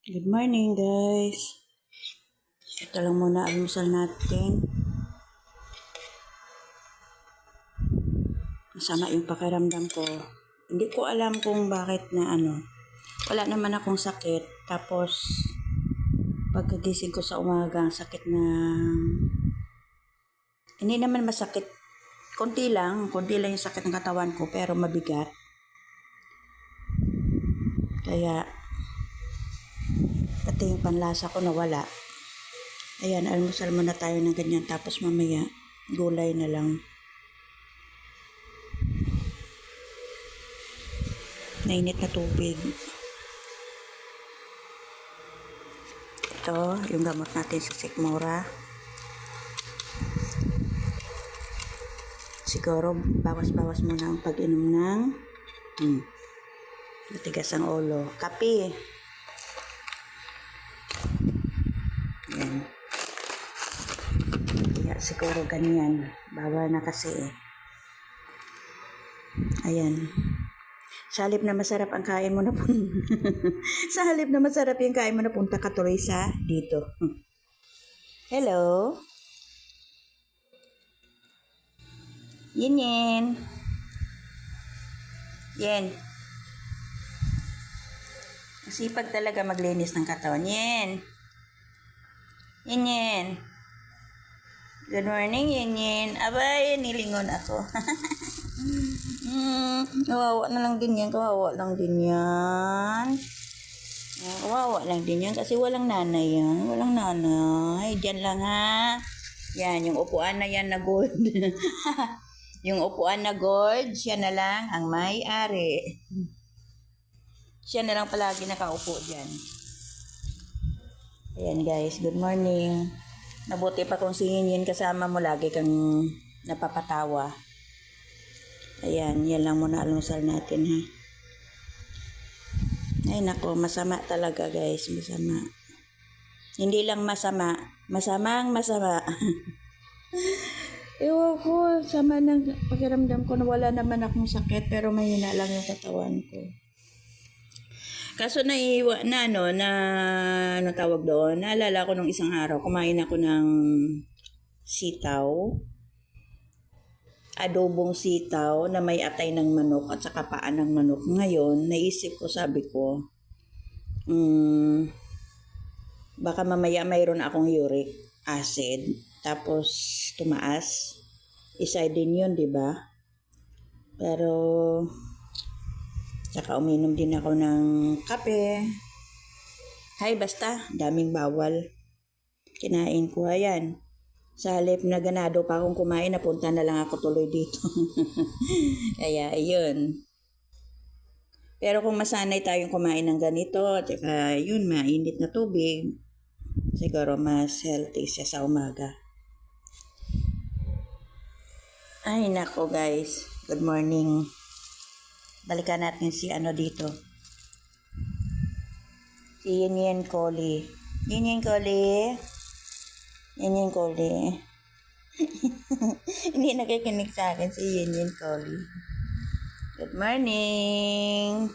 Good morning, guys. Ito lang muna almusal natin. Masama yung pakiramdam ko. Hindi ko alam kung bakit na wala naman akong sakit. Tapos, pagkagising ko sa umaga, ang sakit hindi naman masakit. Konti lang yung sakit ng katawan ko, pero mabigat. Kaya, pati yung panlasa ko nawala. Ayan, almusal muna tayo ng ganyan. Tapos mamaya, gulay na lang. Nainit na tubig. Ito, yung gamot natin sa sikmura. Siguro, bawas-bawas muna ang pag-inom ng matigas ang ulo. Kape. Yan. Kaya siguro ganyan. Bawal na kasi Ayan. Sa halip na masarap ang kain mo na sa halip na masarap yung kain mo na punta ka tuloy sa dito. Hello? Yen. Yen. Sipag talaga maglinis ng katawan. Yen. Good morning, Yen. Abay, nilingon ako. Kawawa na lang din yan. Kawawa lang din yan kasi walang nanay yan. Walang nanay. Diyan lang ha. Yan, yung upuan na yan na gold. Yung upuan na gold, siya na lang ang may-ari. Siya na lang palagi nakaupo dyan. Ayan guys, good morning. Mabuti pa kung singin kasama mo, lagi kang napapatawa. Ayan, yan lang muna almusal natin ha. Ay nako, masama talaga guys, masama. Hindi lang masama, masamang masama. Ewan ko, sama ng pakiramdam ko na wala naman akong sakit pero mahina lang yung katawan ko. Kaso ano tawag doon, naalala ko nung isang araw, kumain ako ng sitaw, adobong sitaw na may atay ng manok at saka paa ng manok. Ngayon, naisip ko, sabi ko, baka mamaya mayroon akong uric acid, tapos tumaas. Isa din yun, di ba? Pero, saka uminom din ako ng kape. Basta, daming bawal. Kinain ko, ayan. Sa halip na ganado pa akong kumain, napunta na lang ako tuloy dito. Kaya, ayun. Pero kung masanay tayong kumain ng ganito, at saka yun, mainit na tubig, siguro mas healthy siya sa umaga. Ay, nako guys. Good morning. Balikan natin si dito. Si Yen Collie. Yen Collie. Hindi nakikinig sa akin si Yen Collie. Good morning.